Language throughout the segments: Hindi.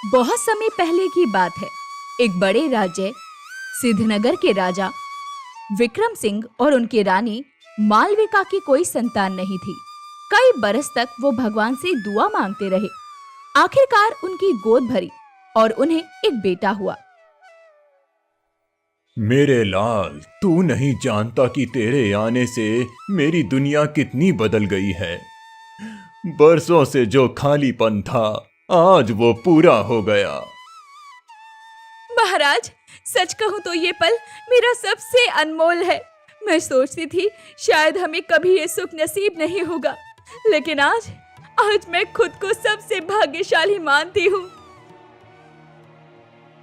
बहुत समय पहले की बात है। एक बड़े राज्य सिद्धनगर के राजा विक्रम सिंह और उनकी रानी मालविका की कोई संतान नहीं थी। कई बरस तक वो भगवान से दुआ मांगते रहे। आखिरकार उनकी गोद भरी और उन्हें एक बेटा हुआ। मेरे लाल, तू नहीं जानता कि तेरे आने से मेरी दुनिया कितनी बदल गई है। बरसों से जो खालीपन था, आज वो पूरा हो गया। महाराज, सच कहूं तो ये पल मेरा सबसे अनमोल है। मैं सोचती थी शायद हमें कभी ये सुख नसीब नहीं होगा, लेकिन आज मैं खुद को सबसे भाग्यशाली मानती हूँ।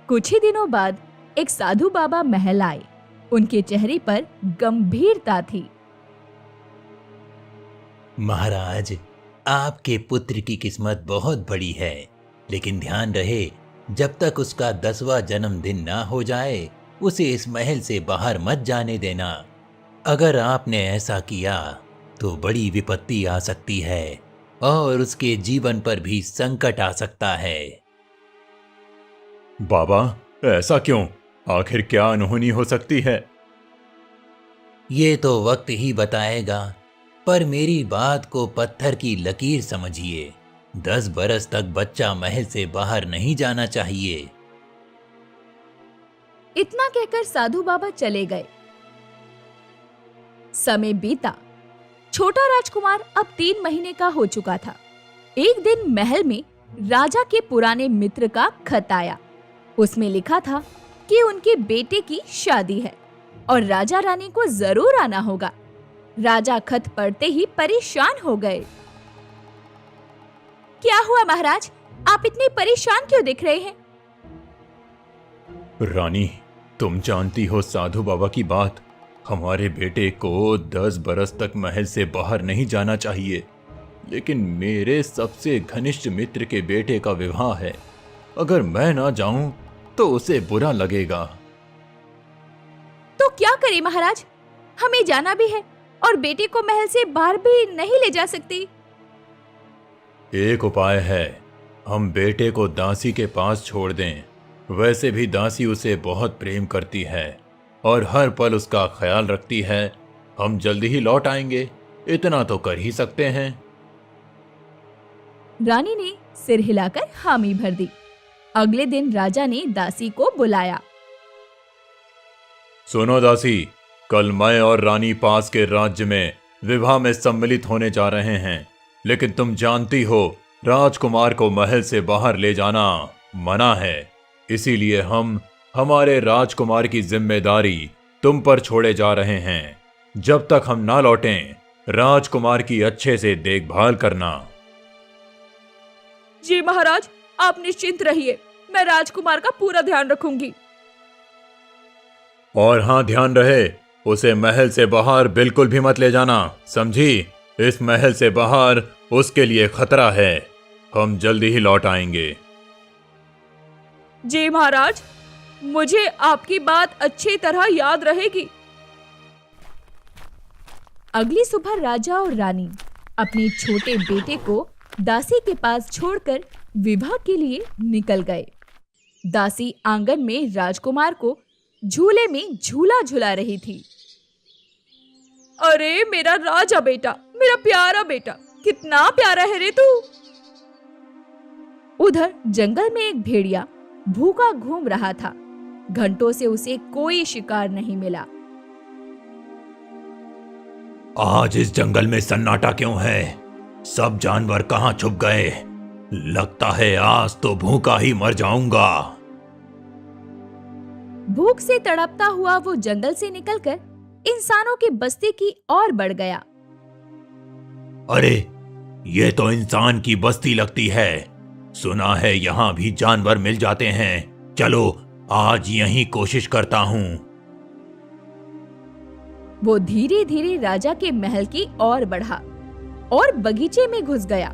कुछ ही दिनों बाद एक साधु बाबा महल आए। उनके चेहरे पर गंभीरता थी। महाराज, आपके पुत्र की किस्मत बहुत बड़ी है, लेकिन ध्यान रहे, जब तक उसका 10वां जन्मदिन ना हो जाए, उसे इस महल से बाहर मत जाने देना। अगर आपने ऐसा किया तो बड़ी विपत्ति आ सकती है और उसके जीवन पर भी संकट आ सकता है। बाबा, ऐसा क्यों? आखिर क्या अनहोनी हो सकती है? ये तो वक्त ही बताएगा, पर मेरी बात को पत्थर की लकीर समझिए। 10 बरस तक बच्चा महल से बाहर नहीं जाना चाहिए। इतना कहकर साधु बाबा चले गए। समय बीता। छोटा राजकुमार अब 3 महीने का हो चुका था। एक दिन महल में राजा के पुराने मित्र का खत आया। उसमें लिखा था कि उनके बेटे की शादी है और राजा रानी को जरूर आना होगा। राजा खत पढ़ते ही परेशान हो गए। क्या हुआ महाराज? आप इतने परेशान क्यों दिख रहे हैं? रानी, तुम जानती हो साधु बाबा की बात। हमारे बेटे को 10 बरस तक महल से बाहर नहीं जाना चाहिए, लेकिन मेरे सबसे घनिष्ठ मित्र के बेटे का विवाह है। अगर मैं ना जाऊं तो उसे बुरा लगेगा। तो क्या करें महाराज? हमें जाना भी है और बेटे को महल से बाहर भी नहीं ले जा सकती। एक उपाय है, हम बेटे को दासी के पास छोड़ दें। वैसे भी दासी उसे बहुत प्रेम करती है और हर पल उसका ख्याल रखती है। हम जल्दी ही लौट आएंगे, इतना तो कर ही सकते हैं। रानी ने सिर हिलाकर हामी भर दी। अगले दिन राजा ने दासी को बुलाया। सुनो दासी, कल मैं और रानी पास के राज्य में विवाह में सम्मिलित होने जा रहे हैं, लेकिन तुम जानती हो राजकुमार को महल से बाहर ले जाना मना है। इसीलिए हम हमारे राजकुमार की जिम्मेदारी तुम पर छोड़े जा रहे हैं। जब तक हम ना लौटें, राजकुमार की अच्छे से देखभाल करना। जी महाराज, आप निश्चिंत रहिए, मैं राजकुमार का पूरा ध्यान रखूंगी। और हाँ, ध्यान रहे, उसे महल से बाहर बिल्कुल भी मत ले जाना, समझी? इस महल से बाहर उसके लिए खतरा है। हम जल्दी ही लौट आएंगे। जी महाराज, मुझे आपकी बात अच्छी तरह याद रहेगी। अगली सुबह राजा और रानी अपने छोटे बेटे को दासी के पास छोड़कर विवाह के लिए निकल गए। दासी आंगन में राजकुमार को झूले में झूला झुला रही थी। अरे मेरा राजा बेटा, मेरा प्यारा बेटा, कितना प्यारा है रे तू। उधर जंगल में एक भेड़िया भूखा घूम रहा था। घंटों से उसे कोई शिकार नहीं मिला। आज इस जंगल में सन्नाटा क्यों है? सब जानवर कहाँ छुप गए? लगता है आज तो भूखा ही मर जाऊंगा। भूख से तड़पता हुआ वो जंगल से निकलकर इंसानों की बस्ती की ओर बढ़ गया। अरे, ये तो इंसान की बस्ती लगती है। सुना है यहाँ भी जानवर मिल जाते हैं। चलो आज यहीं कोशिश करता हूँ। वो धीरे धीरे राजा के महल की ओर बढ़ा और बगीचे में घुस गया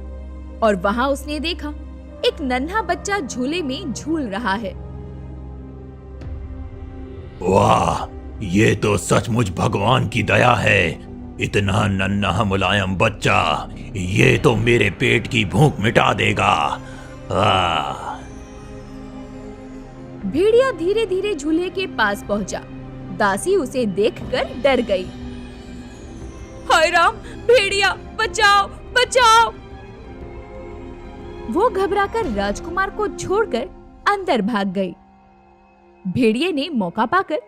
और वहां उसने देखा एक नन्हा बच्चा झूले में झूल रहा है। वाह, ये तो सचमुच भगवान की दया है। इतना नन्हा मुलायम बच्चा, ये तो मेरे पेट की भूख मिटा देगा। भेड़िया धीरे धीरे झूले के पास पहुंचा। दासी उसे देखकर डर गई। हाय राम, भेड़िया बचाओ बचाओ! वो घबराकर राजकुमार को छोड़कर अंदर भाग गई। भेड़िए ने मौका पाकर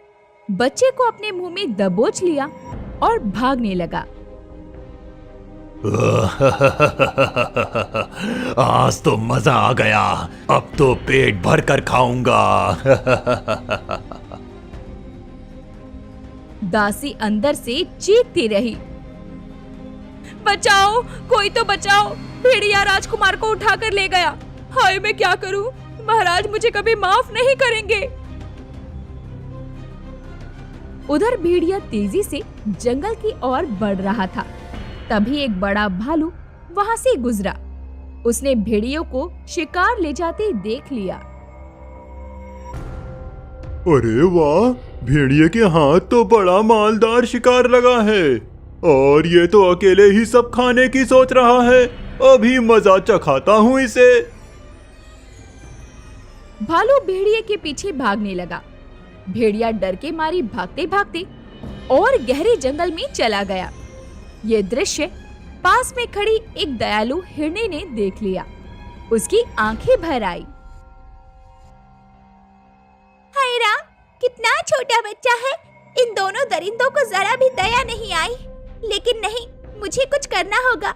बच्चे को अपने मुंह में दबोच लिया और भागने लगा। आज तो मजा आ गया, अब तो पेट भर कर खाऊंगा। दासी अंदर से चीखती रही, बचाओ, कोई तो बचाओ! भेड़िया राजकुमार को उठाकर ले गया। हाय, मैं क्या करूं? महाराज मुझे कभी माफ नहीं करेंगे। उधर भेड़िया तेजी से जंगल की ओर बढ़ रहा था। तभी एक बड़ा भालू वहां से गुजरा। उसने भेड़ियों को शिकार ले जाते देख लिया। अरे वाह, भेड़िए के हाथ तो बड़ा मालदार शिकार लगा है और ये तो अकेले ही सब खाने की सोच रहा है। अभी मजा चखाता हूँ इसे। भालू भेड़िए के पीछे भागने लगा। भेड़िया डर के मारी भागते भागते और गहरे जंगल में चला गया। ये दृश्य पास में खड़ी एक दयालु हिरनी ने देख लिया। उसकी आंखें भर आई। हाय राम, कितना छोटा बच्चा है! इन दोनों दरिंदों को जरा भी दया नहीं आई। लेकिन नहीं, मुझे कुछ करना होगा।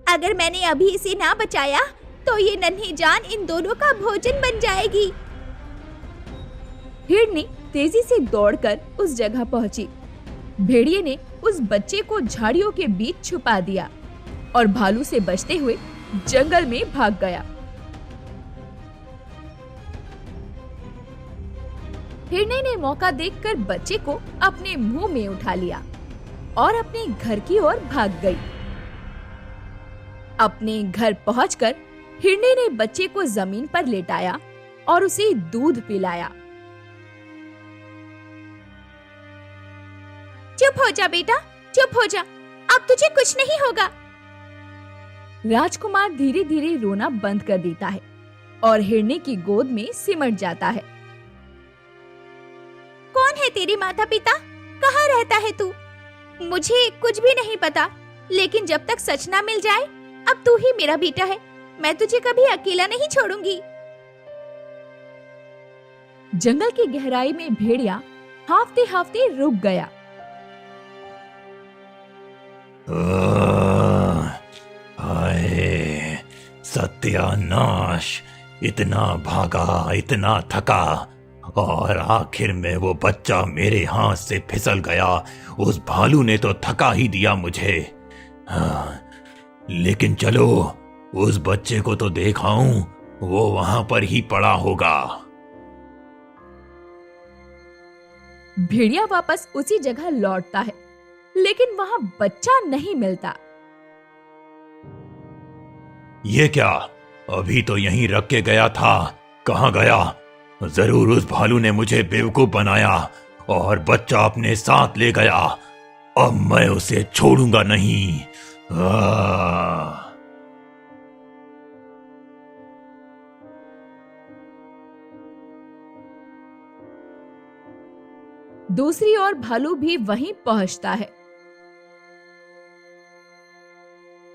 अगर मैंने अभी इसे ना बचाया तो ये नन्ही जान इन दोनों का भोजन बन जाएगी। हिरनी तेजी से दौड़कर उस जगह पहुंची। भेड़िए ने उस बच्चे को झाड़ियों के बीच छुपा दिया और भालू से बचते हुए जंगल में भाग गया। हिरनी ने मौका देखकर बच्चे को अपने मुंह में उठा लिया और अपने घर की ओर भाग गई। अपने घर पहुंचकर हिरनी ने बच्चे को जमीन पर लेटाया और उसे दूध पिलाया। चुप हो जा बेटा, चुप हो जा, अब तुझे कुछ नहीं होगा। राजकुमार धीरे धीरे रोना बंद कर देता है और हिरनी की गोद में सिमट जाता है। कौन है तेरे माता पिता? कहाँ रहता है तू? मुझे कुछ भी नहीं पता, लेकिन जब तक सच ना मिल जाए, अब तू ही मेरा बेटा है। मैं तुझे कभी अकेला नहीं छोड़ूंगी। जंगल की गहराई में भेड़िया हाफते हाफते रुक गया। हाय सत्यानाश! इतना भागा, इतना थका और आखिर में वो बच्चा मेरे हाथ से फिसल गया। उस भालू ने तो थका ही दिया मुझे। लेकिन चलो, उस बच्चे को तो देखाऊं, वो वहां पर ही पड़ा होगा। भेड़िया वापस उसी जगह लौटता है, लेकिन वहां बच्चा नहीं मिलता। ये क्या? अभी तो यहीं रख के गया था, कहाँ गया? जरूर उस भालू ने मुझे बेवकूफ बनाया और बच्चा अपने साथ ले गया। अब मैं उसे छोड़ूंगा नहीं। दूसरी ओर भालू भी वहीं पहुंचता है।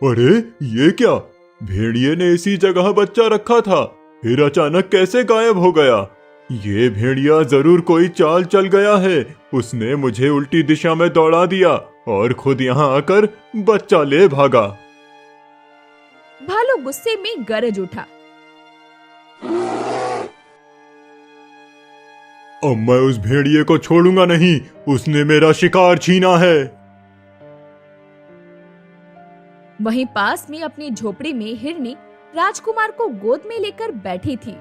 अरे ये क्या? भेड़िए ने इसी जगह बच्चा रखा था, फिर अचानक कैसे गायब हो गया? ये भेड़िया जरूर कोई चाल चल गया है। उसने मुझे उल्टी दिशा में दौड़ा दिया और खुद यहाँ आकर बच्चा ले भागा। भालू गुस्से में गरज उठा। अब मैं उस भेड़िए को छोड़ूंगा नहीं, उसने मेरा शिकार छीना है। वहीं पास में अपनी झोपड़ी में हिरनी राजकुमार को गोद में लेकर बैठी थी।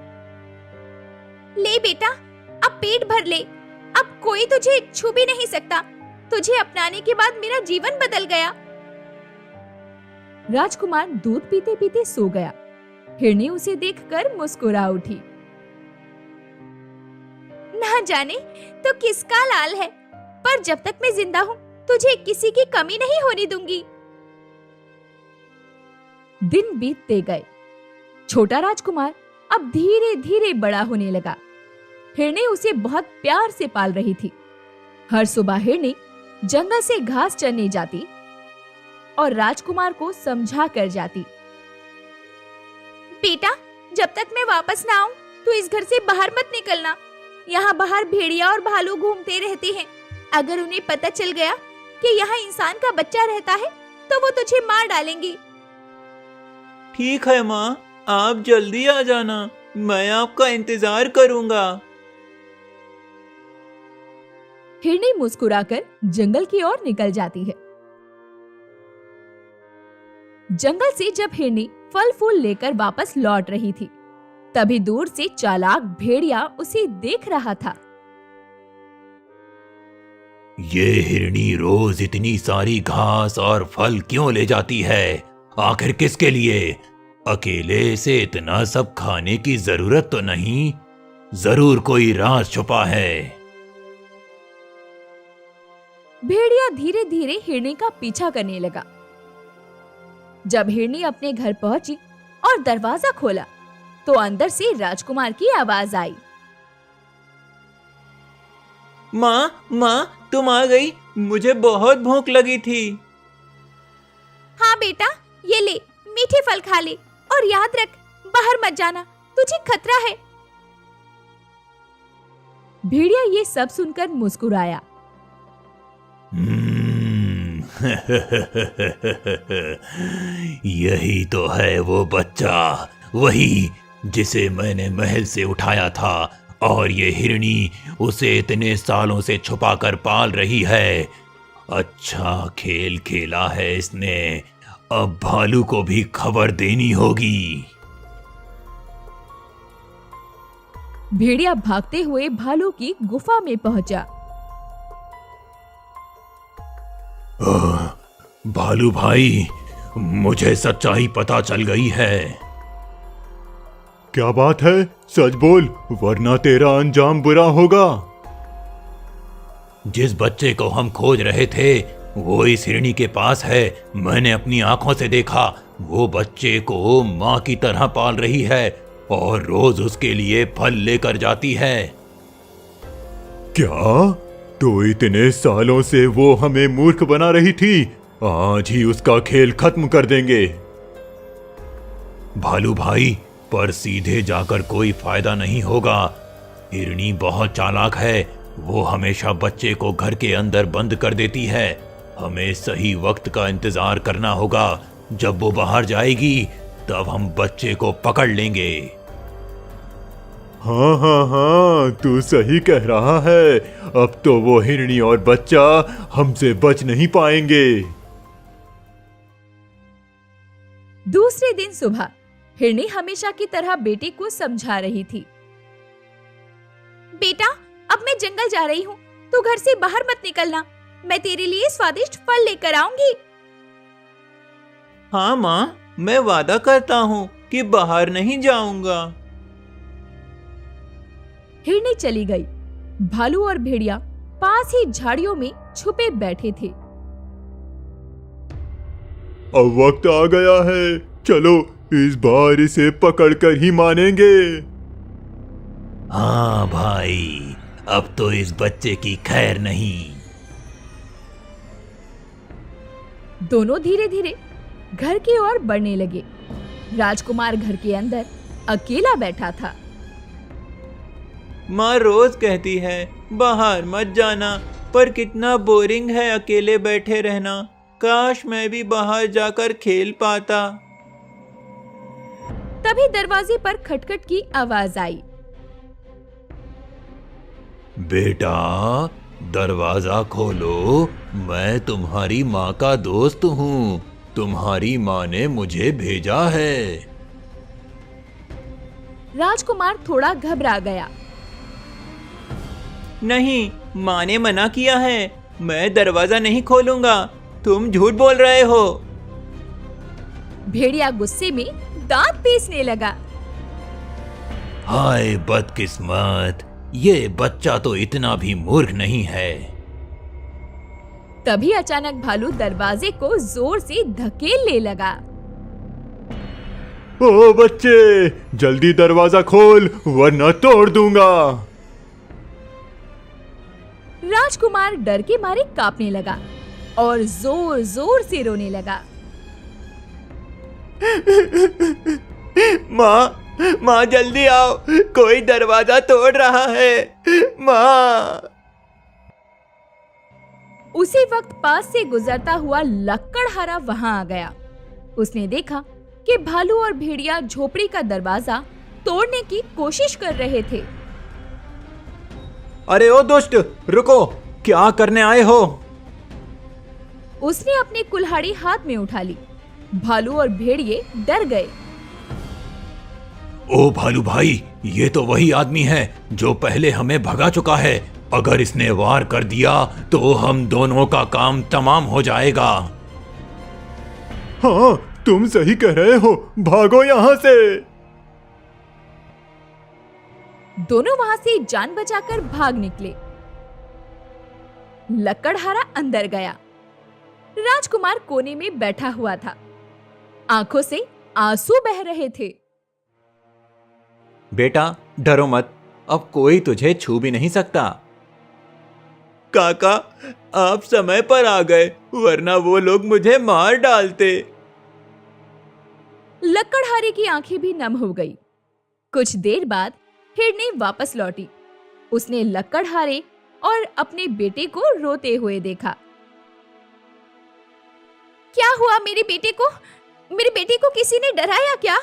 ले बेटा, अब पेट भर ले। अब कोई तुझे छू भी नहीं सकता। तुझे अपनाने के बाद मेरा जीवन बदल गया। राजकुमार दूध पीते पीते सो गया। हिरनी उसे देखकर मुस्कुरा उठी। ना जाने तो किसका लाल है, पर जब तक मैं जिंदा हूँ तुझे किसी की कमी नहीं होने दूंगी। दिन बीतते गए। छोटा राजकुमार अब धीरे धीरे बड़ा होने लगा। हिरनी उसे बहुत प्यार से पाल रही थी। हर सुबह हिरनी जंगल से घास चरने जाती और राजकुमार को समझा कर जाती। बेटा, जब तक मैं वापस ना आऊं तो इस घर से बाहर मत निकलना। यहाँ बाहर भेड़िया और भालू घूमते रहते हैं। अगर उन्हें पता चल गया कि यहाँ इंसान का बच्चा रहता है तो वो तुझे मार डालेंगे। ठीक है माँ, आप जल्दी आ जाना, मैं आपका इंतजार करूंगा। हिरनी मुस्कुराकर जंगल की ओर निकल जाती है। जंगल से जब हिरनी फल फूल लेकर वापस लौट रही थी, तभी दूर से चालाक भेड़िया उसे देख रहा था। ये हिरनी रोज इतनी सारी घास और फल क्यों ले जाती है? आखिर किसके लिए? अकेले से इतना सब खाने की जरूरत तो नहीं। जरूर कोई राज छुपा है। भेड़िया धीरे धीरे हिरनी का पीछा करने लगा। जब हिरनी अपने घर पहुंची और दरवाजा खोला तो अंदर से राजकुमार की आवाज आई। माँ, तुम आ गई? मुझे बहुत भूख लगी थी। हाँ बेटा, ये ले, मीठे फल खा ले और याद रख, बाहर मत जाना, तुझे खतरा है। भेड़िया ये सब सुनकर मुस्कुराया। यही तो है वो बच्चा, वही जिसे मैंने महल से उठाया था, और ये हिरनी उसे इतने सालों से छुपाकर पाल रही है। अच्छा खेल खेला है इसने, अब भालू को भी खबर देनी होगी। भेड़िया भागते हुए भालू की गुफा में पहुंचा। भालू भाई, मुझे सच्चाई पता चल गई है। क्या बात है? सच बोल, वरना तेरा अंजाम बुरा होगा। जिस बच्चे को हम खोज रहे थे वो इस हिरनी के पास है। मैंने अपनी आंखों से देखा। वो बच्चे को माँ की तरह पाल रही है और रोज उसके लिए फल लेकर जाती है। क्या? तो इतने सालों से वो हमें मूर्ख बना रही थी। आज ही उसका खेल खत्म कर देंगे। भालू भाई, पर सीधे जाकर कोई फायदा नहीं होगा। हिरनी बहुत चालाक है। वो हमेशा बच्चे को घर के अंदर बंद कर देती है। हमें सही वक्त का इंतजार करना होगा। जब वो बाहर जाएगी तब हम बच्चे को पकड़ लेंगे। हाँ हाँ हाँ, तू सही कह रहा है। अब तो वो हिरनी और बच्चा हमसे बच नहीं पाएंगे। दूसरे दिन सुबह हिरनी हमेशा की तरह बेटे को समझा रही थी। बेटा, अब मैं जंगल जा रही हूँ, तू घर से बाहर मत निकलना। मैं तेरे लिए स्वादिष्ट फल लेकर आऊंगी। हाँ माँ, मैं वादा करता हूँ कि बाहर नहीं जाऊंगा। हिरनी चली गई। भालू और भेड़िया पास ही झाड़ियों में छुपे बैठे थे। अब वक्त आ गया है, चलो इस बार इसे पकड़कर ही मानेंगे। हाँ भाई, अब तो इस बच्चे की खैर नहीं। दोनों धीरे धीरे घर की ओर बढ़ने लगे। राजकुमार घर के अंदर अकेला बैठा था। माँ रोज कहती है बाहर मत जाना, पर कितना बोरिंग है अकेले बैठे रहना। काश मैं भी बाहर जाकर खेल पाता। तभी दरवाजे पर खटखट की आवाज आई। बेटा, दरवाजा खोलो, मैं तुम्हारी माँ का दोस्त हूँ। तुम्हारी माँ ने मुझे भेजा है। राजकुमार थोड़ा घबरा गया। नहीं, माँ ने मना किया है, मैं दरवाजा नहीं खोलूंगा। तुम झूठ बोल रहे हो। भेड़िया गुस्से में दांत पीसने लगा। हाय बदकिस्मत, ये बच्चा तो इतना भी मूर्ख नहीं है। तभी अचानक भालू दरवाजे को जोर से धकेलने लगा। ओ बच्चे, जल्दी दरवाजा खोल वरना तोड़ दूंगा। राजकुमार डर के मारे कांपने लगा और जोर जोर से रोने लगा। माँ जल्दी आओ, कोई दरवाजा तोड़ रहा है। माँ। उसी वक्त पास से गुजरता हुआ लक्कड़हारा वहां आ गया। उसने देखा कि भालू और भेड़िया झोपड़ी का दरवाजा तोड़ने की कोशिश कर रहे थे। अरे ओ दुष्ट, रुको, क्या करने आए हो? उसने अपनी कुल्हाड़ी हाथ में उठा ली। भालू और भेड़िए डर गए। ओ भालू भाई, ये तो वही आदमी है जो पहले हमें भगा चुका है। अगर इसने वार कर दिया तो हम दोनों का काम तमाम हो जाएगा। हाँ, तुम सही कह रहे हो, भागो यहाँ से। दोनों वहां से जान बचाकर भाग निकले। लक्कड़हारा अंदर गया। राजकुमार कोने में बैठा हुआ था। आंखों से आंसू बह रहे थे। बेटा डरो मत, अब कोई तुझे छू भी नहीं सकता। काका, आप समय पर आ गए, वरना वो लोग मुझे मार डालते। लक्कड़हारे की आंखें भी नम हो गई। कुछ देर बाद हिरनी वापस लौटी। उसने लक्कड़हारे और अपने बेटे को रोते हुए देखा। क्या हुआ मेरे बेटे को? मेरे बेटे को किसी ने डराया क्या?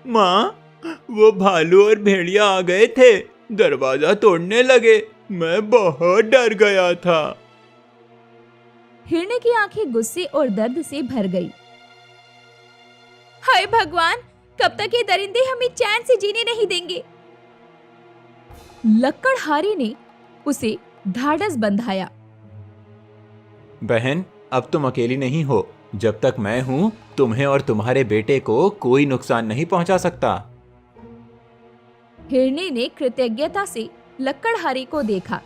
माँ, वो भालू और भेड़िया आ गए थे, दरवाजा तोड़ने लगे, मैं बहुत डर गया था। हिरनी की आंखें गुस्से और दर्द से भर गई। हाय भगवान, कब तक ये दरिंदे हमें चैन से जीने नहीं देंगे? लक्कड़हारे ने उसे ढाढ़स बंधाया। बहन, अब तुम अकेली नहीं हो। जब तक मैं हूं, तुम्हें और तुम्हारे बेटे को कोई नुकसान नहीं पहुंचा सकता। हिरनी ने कृतज्ञता से लक्कड़हारे को देखा।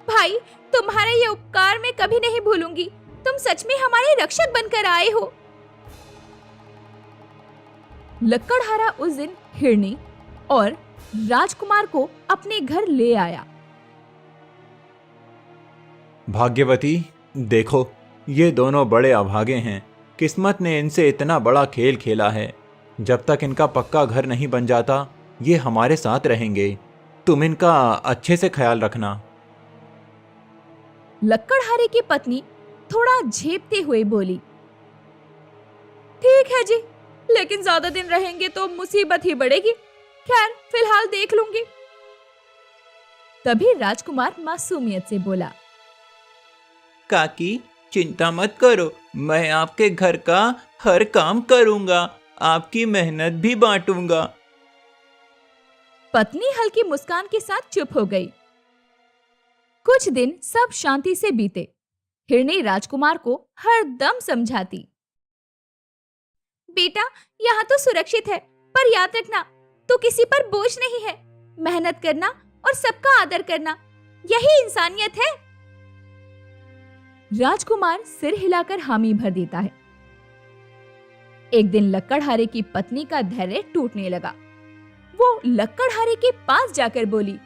भाई, तुम्हारा ये उपकार मैं कभी नहीं भूलूंगी। तुम सच में हमारे रक्षक बनकर आए हो। लक्कड़हारा उस दिन हिरनी और राजकुमार को अपने घर ले आया। भाग्यवती, देखो, ये दोनों बड़े अभागे हैं। किस्मत ने इनसे इतना बड़ा खेल खेला है। जब तक इनका पक्का घर नहीं बन जाता, ये हमारे साथ रहेंगे। तुम इनका अच्छे से ख्याल रखना। लक्कड़हारे की पत्नी थोड़ा झेपते हुए बोली, ठीक है जी, लेकिन ज्यादा दिन रहेंगे तो मुसीबत ही बढ़ेगी। खैर, फिलहाल देख लूंगी। तभी राजकुमार मासूमियत से बोला, काकी, चिंता मत करो, मैं आपके घर का हर काम करूंगा, आपकी मेहनत भी बांटूंगा। पत्नी हल्की मुस्कान के साथ चुप हो गई। कुछ दिन सब शांति से बीते। हिरनी राजकुमार को हर दम समझाती, बेटा, यहाँ तो सुरक्षित है, पर याद रखना, तू किसी पर बोझ नहीं है। मेहनत करना और सबका आदर करना, यही इंसानियत है। राजकुमार सिर हिलाकर हामी भर देता है। एक दिन लक्कड़हारे की पत्नी का धैर्य टूटने लगा। वो लक्कड़हारे के पास जाकर बोली,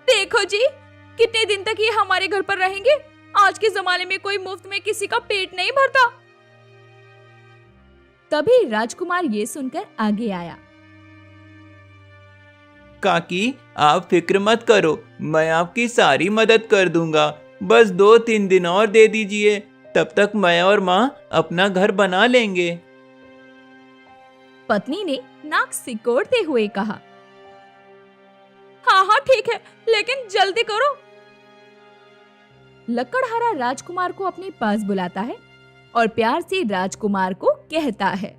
देखो जी, कितने दिन तक ये हमारे घर पर रहेंगे? आज के जमाने में कोई मुफ्त में किसी का पेट नहीं भरता। तभी राजकुमार ये सुनकर आगे आया। काकी, आप फिक्र मत करो, मैं आपकी सारी मदद कर दूंगा। बस 2-3 दिन और दे दीजिए, तब तक मैं और माँ अपना घर बना लेंगे। पत्नी ने नाक सिकोड़ते हुए कहा, हाँ हाँ ठीक है, लेकिन जल्दी करो। लक्कड़हारा राजकुमार को अपने पास बुलाता है और प्यार से राजकुमार को कहता है,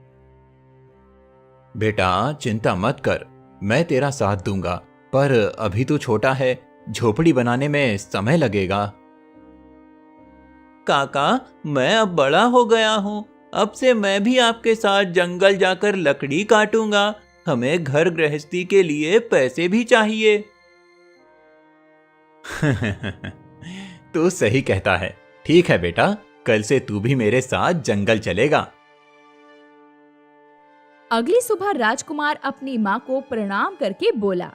बेटा, चिंता मत कर, मैं तेरा साथ दूंगा, पर अभी तो छोटा है, झोपड़ी बनाने में समय लगेगा। काका, मैं अब बड़ा हो गया हूँ, अब से मैं भी आपके साथ जंगल जाकर लकड़ी काटूंगा। हमें घर गृहस्थी के लिए पैसे भी चाहिए। तू सही कहता है। ठीक है बेटा, कल से तू भी मेरे साथ जंगल चलेगा। अगली सुबह राजकुमार अपनी माँ को प्रणाम करके बोला,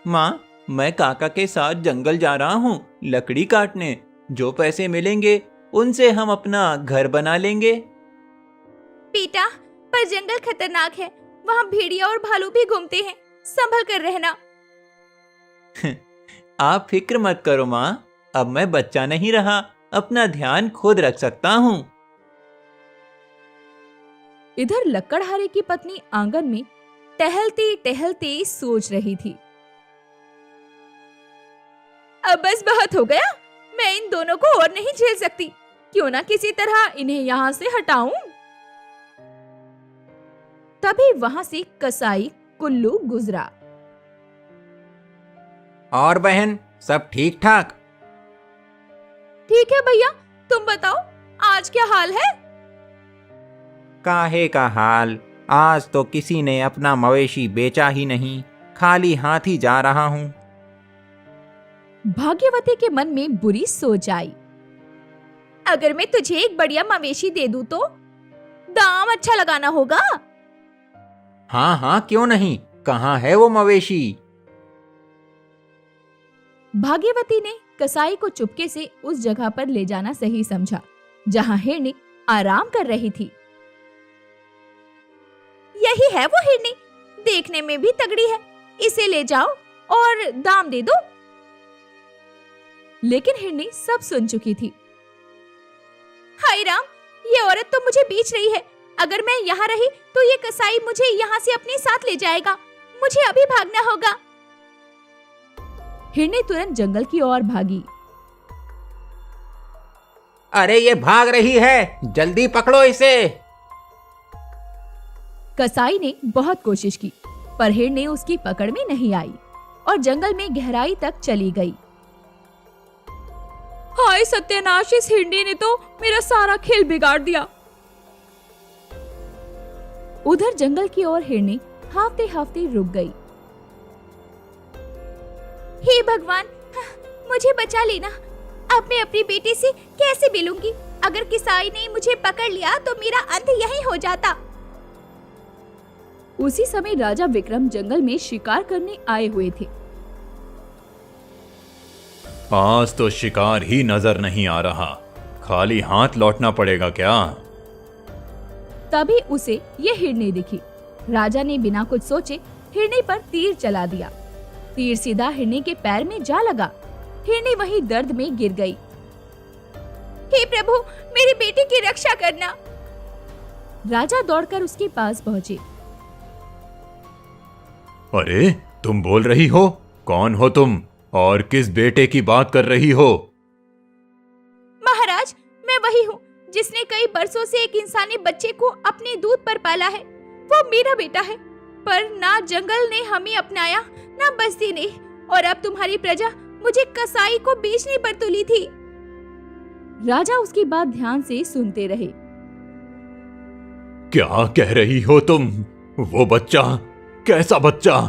माँ, मैं काका के साथ जंगल जा रहा हूँ लकड़ी काटने। जो पैसे मिलेंगे उनसे हम अपना घर बना लेंगे। बेटा, पर जंगल खतरनाक है, वहाँ भेड़िया और भालू भी घूमते हैं, संभल कर रहना। आप फिक्र मत करो माँ, अब मैं बच्चा नहीं रहा, अपना ध्यान खुद रख सकता हूँ। इधर लक्कड़हारे की पत्नी आंगन में टहलते टहलते सोच रही थी, अब बस बहुत हो गया, मैं इन दोनों को और नहीं झेल सकती, क्यों ना किसी तरह इन्हें यहाँ से हटाऊं। तभी वहां से कसाई कुल्लू गुजरा। और बहन, सब ठीक ठाक? ठीक है भैया, तुम बताओ आज क्या हाल है? काहे का हाल, आज तो किसी ने अपना मवेशी बेचा ही नहीं, खाली हाथ ही जा रहा हूँ। भाग्यवती के मन में बुरी सोच आई, अगर मैं तुझे एक बढ़िया मवेशी दे दूं तो दाम अच्छा लगाना होगा। हाँ हाँ, क्यों नहीं, कहाँ है वो मवेशी? भाग्यवती ने कसाई को चुपके से उस जगह पर ले जाना सही समझा जहां हिरनी आराम कर रही थी। यही है वो हिरनी, देखने में भी तगड़ी है, इसे ले जाओ और दाम दे दो। लेकिन हिरनी सब सुन चुकी थी। हाय राम, ये औरत तो मुझे बेच रही है, अगर मैं यहाँ रही तो ये कसाई मुझे यहाँ से अपने साथ ले जाएगा, मुझे अभी भागना होगा। हिरनी तुरंत जंगल की ओर भागी। अरे ये भाग रही है, जल्दी पकड़ो इसे। कसाई ने बहुत कोशिश की, पर हिरनी उसकी पकड़ में नहीं आई और जंगल में गहराई तक चली गई। हाय सत्यानाश, इस हिरनी ने तो मेरा सारा खेल बिगाड़ दिया। उधर जंगल की ओर हिरनी हाफते हाफते रुक गई। हे भगवान, मुझे बचा लेना, अब मैं अपनी बेटी से कैसे मिलूंगी? अगर किसाई ने मुझे पकड़ लिया तो मेरा अंत यहीं हो जाता। उसी समय राजा विक्रम जंगल में शिकार करने आए हुए थे। आज तो शिकार ही नजर नहीं आ रहा, खाली हाथ लौटना पड़ेगा क्या? तभी उसे ये हिरनी दिखी। राजा ने बिना कुछ सोचे हिरनी पर तीर चला दिया। तीर सीधा हिरनी के पैर में जा लगा। हिरनी वहीं दर्द में गिर गई। हे प्रभु, मेरी बेटी की रक्षा करना। राजा दौड़कर उसके पास पहुंचे। अरे, तुम बोल रही हो? कौन हो तुम और किस बेटे की बात कर रही हो? महाराज, मैं वही हूँ जिसने कई बरसों से एक इंसानी बच्चे को अपने दूध पर पाला है। वो मेरा बेटा है, पर ना जंगल ने हमें अपनाया ना बस्ती ने, और अब तुम्हारी प्रजा मुझे कसाई को बेचने पर तुली थी। राजा उसकी बात ध्यान से सुनते रहे। क्या कह रही हो तुम? वो बच्चा, कैसा बच्चा?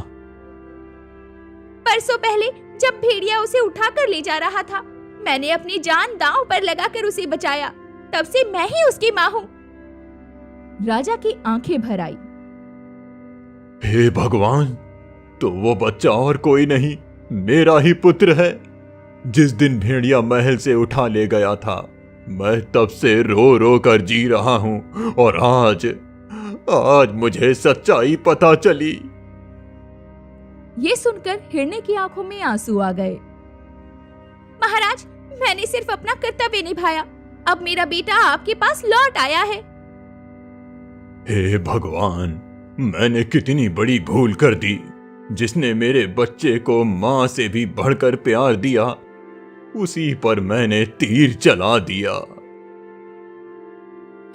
परसों पहले जब भेड़िया उसे उठाकर ले जा रहा था, मैंने अपनी जान दांव पर लगाकर उसे बचाया, तब से मैं ही उसकी माँ हूँ। राजा की आंखें भर आई। हे भगवान, तो वो बच्चा और कोई नहीं, मेरा ही पुत्र है। जिस दिन भेड़िया महल से उठा ले गया था, मैं तब से रो रो कर जी रहा हूं, और आज मुझे सच्चाई पता चली। ये सुनकर हिरनी की आंखों में आंसू आ गए। महाराज, मैंने सिर्फ अपना कर्तव्य निभाया, अब मेरा बेटा आपके पास लौट आया है। हे भगवान, मैंने कितनी बड़ी भूल कर दी, जिसने मेरे बच्चे को मां से भी बढ़कर प्यार दिया, उसी पर मैंने तीर चला दिया।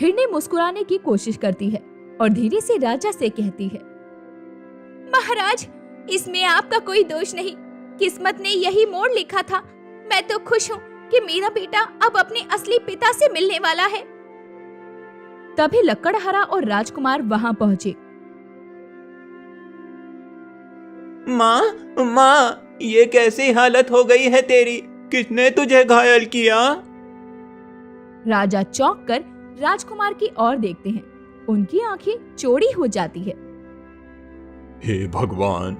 हिरनी मुस्कुराने की कोशिश करती है और धीरे से राजा से कहती है, महाराज, इसमें आपका कोई दोष नहीं, किस्मत ने यही मोड़ लिखा था। मैं तो खुश हूँ कि मेरा बेटा अब अपने असली पिता से मिलने वाला है। तभी लक्कड़हारा और राजकुमार वहां पहुंचे। माँ, माँ, ये कैसी हालत हो गई है तेरी? किसने तुझे घायल किया? राजा चौंक कर राजकुमार की ओर देखते हैं। उनकी आंखें चौड़ी हो जाती है। हे भगवान,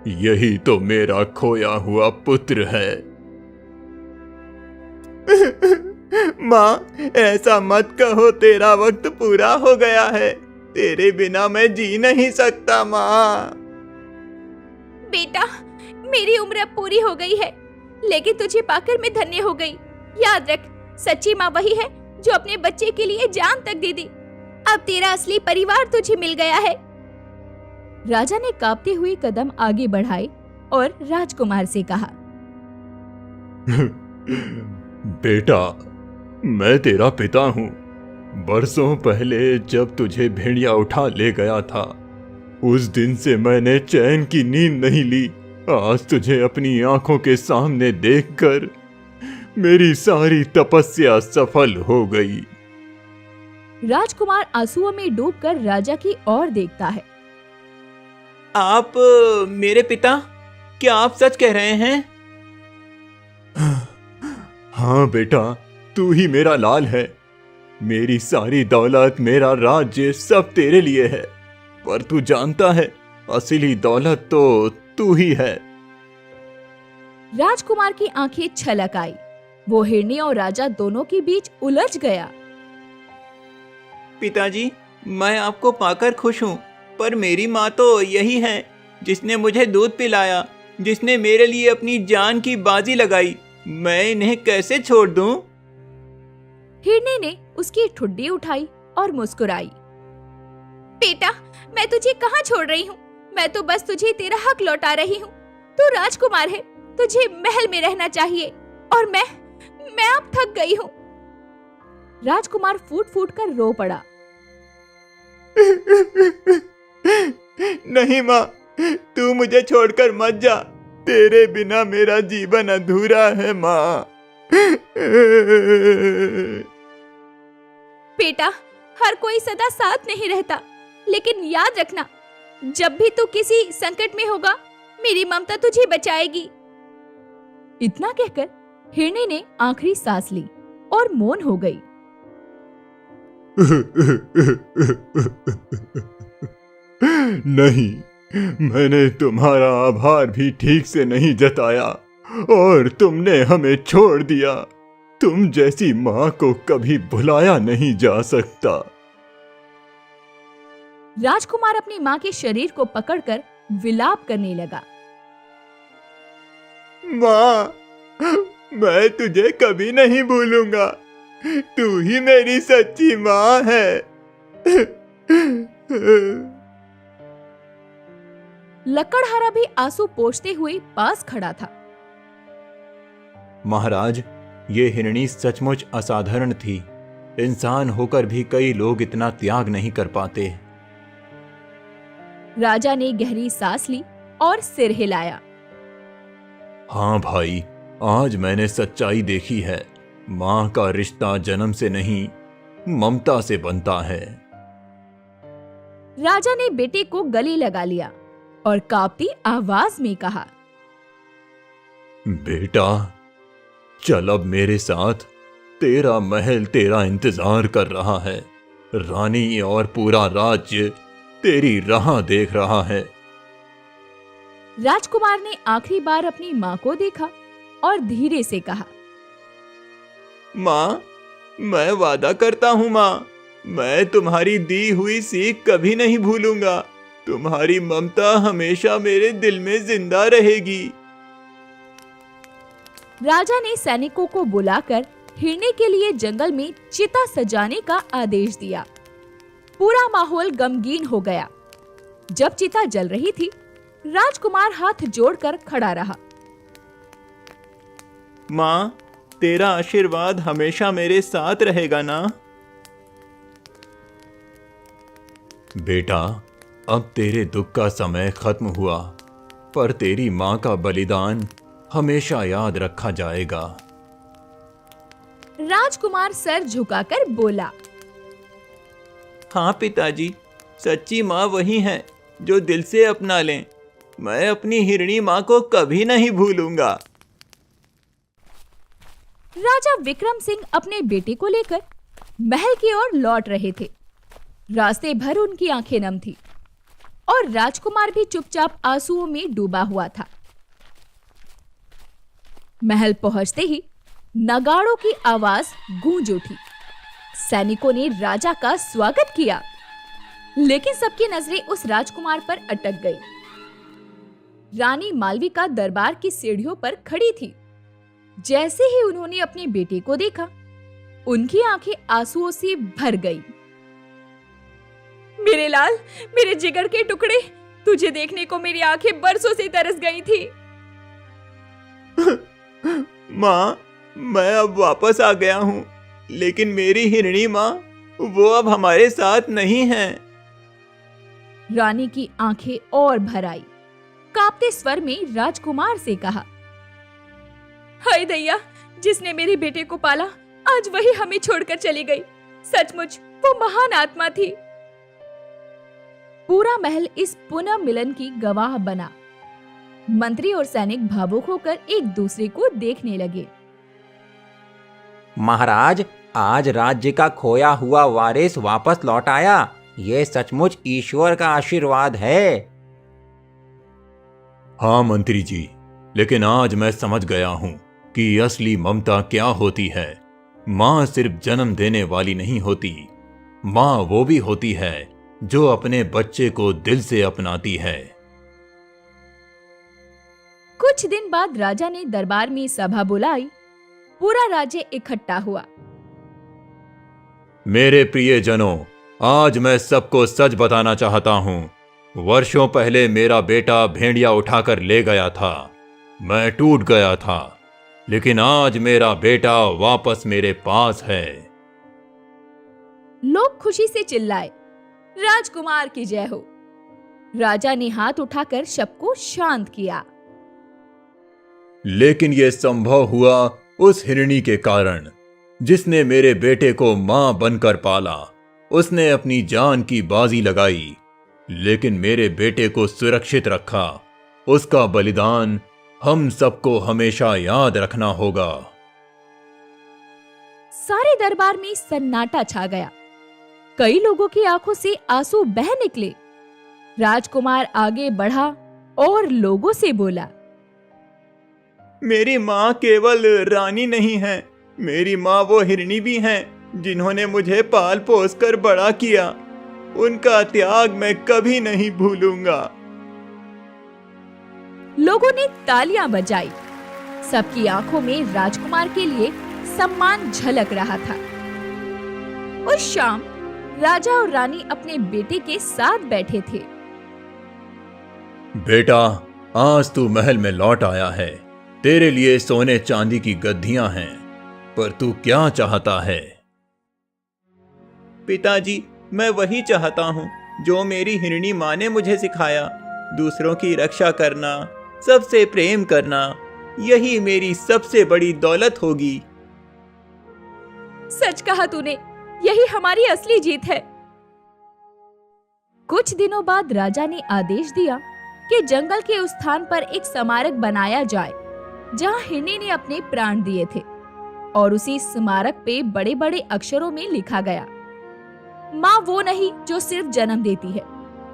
यही तो मेरा खोया हुआ पुत्र है। माँ, ऐसा मत कहो, तेरा वक्त पूरा हो गया है। तेरे बिना मैं जी नहीं सकता माँ। बेटा, मेरी उम्र अब पूरी हो गई है, लेकिन तुझे पाकर मैं धन्य हो गई। याद रख, सच्ची माँ वही है जो अपने बच्चे के लिए जान तक दे दी। अब तेरा असली परिवार तुझे मिल गया है। राजा ने कांपते हुए कदम आगे बढ़ाए और राजकुमार से कहा, बेटा, मैं तेरा पिता हूँ। बरसों पहले जब तुझे भेड़िया उठा ले गया था, उस दिन से मैंने चैन की नींद नहीं ली। आज तुझे अपनी आंखों के सामने देखकर मेरी सारी तपस्या सफल हो गई। राजकुमार आंसुओं में डूबकर राजा की ओर देखता है। आप मेरे पिता? क्या आप सच कह रहे हैं? हाँ बेटा, तू ही मेरा लाल है। मेरी सारी दौलत, मेरा राज्य सब तेरे लिए है, पर तू जानता है, असली दौलत तो तू ही है। राजकुमार की आंखें छलक आई। वो हिरनी और राजा दोनों के बीच उलझ गया। पिताजी, मैं आपको पाकर खुश हूँ, पर मेरी माँ तो यही है जिसने मुझे दूध पिलाया, जिसने मेरे लिए अपनी जान की बाजी लगाई। मैं इन्हें कैसे छोड़ दूं? हिरनी ने उसकी ठुड्डी उठाई और मुस्कुराई। बेटा, मैं तुझे कहाँ छोड़ रही हूँ? मैं तो बस तुझे तेरा हक लौटा रही हूँ। तू राजकुमार है, तुझे महल में रहना चाहिए, और मैं अब थक गई हूँ। राजकुमार फूट फूट कर रो पड़ा। नहीं माँ, तू मुझे छोड़कर मत जा। तेरे बिना मेरा जीवन अधूरा है माँ। बेटा, हर कोई सदा साथ नहीं रहता, लेकिन याद रखना, जब भी तू किसी संकट में होगा, मेरी ममता तुझे बचाएगी। इतना कहकर हिरनी ने आखिरी सांस ली और मौन हो गई। नहीं, मैंने तुम्हारा आभार भी ठीक से नहीं जताया और तुमने हमें छोड़ दिया। तुम जैसी माँ को कभी भुलाया नहीं जा सकता। राजकुमार अपनी माँ के शरीर को पकड़कर विलाप करने लगा। माँ, मैं तुझे कभी नहीं भूलूंगा। तू ही मेरी सच्ची माँ है। लकड़हारा भी आंसू पोंछते हुए पास खड़ा था। महाराज, ये हिरणी सचमुच असाधारण थी। इंसान होकर भी कई लोग इतना त्याग नहीं कर पाते। राजा ने गहरी सांस ली और सिर हिलाया। हाँ भाई, आज मैंने सच्चाई देखी है। माँ का रिश्ता जन्म से नहीं, ममता से बनता है। राजा ने बेटे को गले लगा लिया और कांपती आवाज में कहा, बेटा, चल अब मेरे साथ। तेरा महल तेरा इंतजार कर रहा है। रानी और पूरा राज्य तेरी राह देख रहा है। राजकुमार ने आखिरी बार अपनी माँ को देखा और धीरे से कहा, माँ, मैं वादा करता हूँ माँ, मैं तुम्हारी दी हुई सीख कभी नहीं भूलूंगा। तुम्हारी ममता हमेशा मेरे दिल में जिंदा रहेगी। राजा ने सैनिकों को बुलाकर हिरनी के लिए जंगल में चिता सजाने का आदेश दिया। पूरा माहौल गमगीन हो गया। जब चिता जल रही थी, राजकुमार हाथ जोड़कर खड़ा रहा। माँ, तेरा आशीर्वाद हमेशा मेरे साथ रहेगा ना? बेटा, अब तेरे दुख का समय खत्म हुआ, पर तेरी माँ का बलिदान हमेशा याद रखा जाएगा। राजकुमार सर झुकाकर बोला, हाँ पिताजी, सच्ची माँ वही है जो दिल से अपना लें। मैं अपनी हिरणी माँ को कभी नहीं भूलूंगा। राजा विक्रम सिंह अपने बेटे को लेकर महल की ओर लौट रहे थे। रास्ते भर उनकी आंखें नम थी और राजकुमार भी चुपचाप आंसुओं में डूबा हुआ था। महल पहुंचते ही नगाड़ों की आवाज गूंज उठी। सैनिकों ने राजा का स्वागत किया, लेकिन सबकी नजरें उस राजकुमार पर अटक गई। रानी मालविका दरबार की सीढ़ियों पर खड़ी थी। जैसे ही उन्होंने अपने बेटे को देखा, उनकी आंखें आंसुओं से भर गई। मेरे लाल, मेरे जिगर के टुकड़े, तुझे देखने को मेरी आंखें बरसों से तरस गई थी। माँ, मैं अब वापस आ गया हूँ, लेकिन मेरी हिरणी माँ, वो अब हमारे साथ नहीं है। रानी की आंखें और भर आई। कांपते स्वर में राजकुमार से कहा, हाय दैया, जिसने मेरे बेटे को पाला, आज वही हमें छोड़कर चली गई। सचमुच वो महान आत्मा थी। पूरा महल इस पुनः मिलन की गवाह बना। मंत्री और सैनिक भावुक होकर एक दूसरे को देखने लगे। महाराज, आज राज्य का खोया हुआ वारिस वापस लौट आया। ये सचमुच ईश्वर का आशीर्वाद है। हाँ मंत्री जी, लेकिन आज मैं समझ गया हूँ कि असली ममता क्या होती है। माँ सिर्फ जन्म देने वाली नहीं होती, माँ वो भी होती है जो अपने बच्चे को दिल से अपनाती है। कुछ दिन बाद राजा ने दरबार में सभा बुलाई। पूरा राज्य इकट्ठा हुआ। मेरे प्रियजनों, आज मैं सबको सच बताना चाहता हूँ। वर्षों पहले मेरा बेटा भेड़िया उठाकर ले गया था। मैं टूट गया था, लेकिन आज मेरा बेटा वापस मेरे पास है। लोग खुशी से चिल्लाए, राजकुमार की जय हो। राजा ने हाथ उठाकर सबको शांत किया। लेकिन यह संभव हुआ उस हिरणी के कारण, जिसने मेरे बेटे को मां बनकर पाला। उसने अपनी जान की बाजी लगाई, लेकिन मेरे बेटे को सुरक्षित रखा। उसका बलिदान हम सबको हमेशा याद रखना होगा। सारे दरबार में सन्नाटा छा गया। कई लोगों की आंखों से आंसू बह निकले। राजकुमार आगे बढ़ा और लोगों से बोला, मेरी माँ केवल रानी नहीं है, मेरी माँ वो हिरणी भी हैं जिन्होंने मुझे पाल पोस कर बड़ा किया। उनका त्याग मैं कभी नहीं भूलूंगा। लोगों ने तालियां बजाई। सबकी आंखों में राजकुमार के लिए सम्मान झलक रहा था। उस शाम राजा और रानी अपने बेटे के साथ बैठे थे। बेटा, आज तू महल में लौट आया है। तेरे लिए सोने चांदी की गद्दियां हैं, पर तू क्या चाहता है? पिताजी, मैं वही चाहता हूँ जो मेरी हिरणी माँ ने मुझे सिखाया। दूसरों की रक्षा करना, सबसे प्रेम करना, यही मेरी सबसे बड़ी दौलत होगी। सच कहा तूने, यही हमारी असली जीत है। कुछ दिनों बाद राजा ने आदेश दिया कि जंगल के उस स्थान पर एक स्मारक बनाया जाए जहां हिरणी ने अपने प्राण दिए थे, और उसी स्मारक पे बड़े बड़े अक्षरों में लिखा गया, माँ वो नहीं जो सिर्फ जन्म देती है,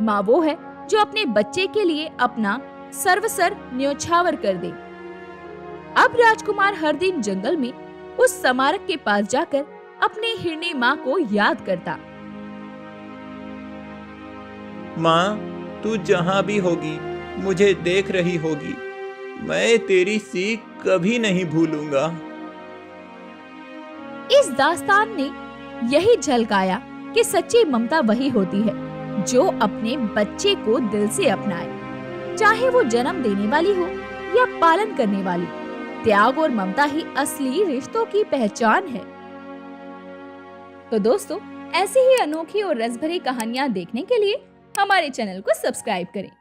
माँ वो है जो अपने बच्चे के लिए अपना सर्वस्व न्योछावर कर दे। अब राजकुमार हर दिन जंगल में उस स्मारक के पास जाकर अपने हिरणी माँ को याद करता। माँ, तू जहाँ भी होगी मुझे देख रही होगी। मैं तेरी सीख कभी नहीं भूलूंगा। इस दास्तान ने यही झलकाया कि सच्ची ममता वही होती है जो अपने बच्चे को दिल से अपनाए, चाहे वो जन्म देने वाली हो या पालन करने वाली। त्याग और ममता ही असली रिश्तों की पहचान है। तो दोस्तों, ऐसी ही अनोखी और रसभरी कहानियां देखने के लिए हमारे चैनल को सब्सक्राइब करें।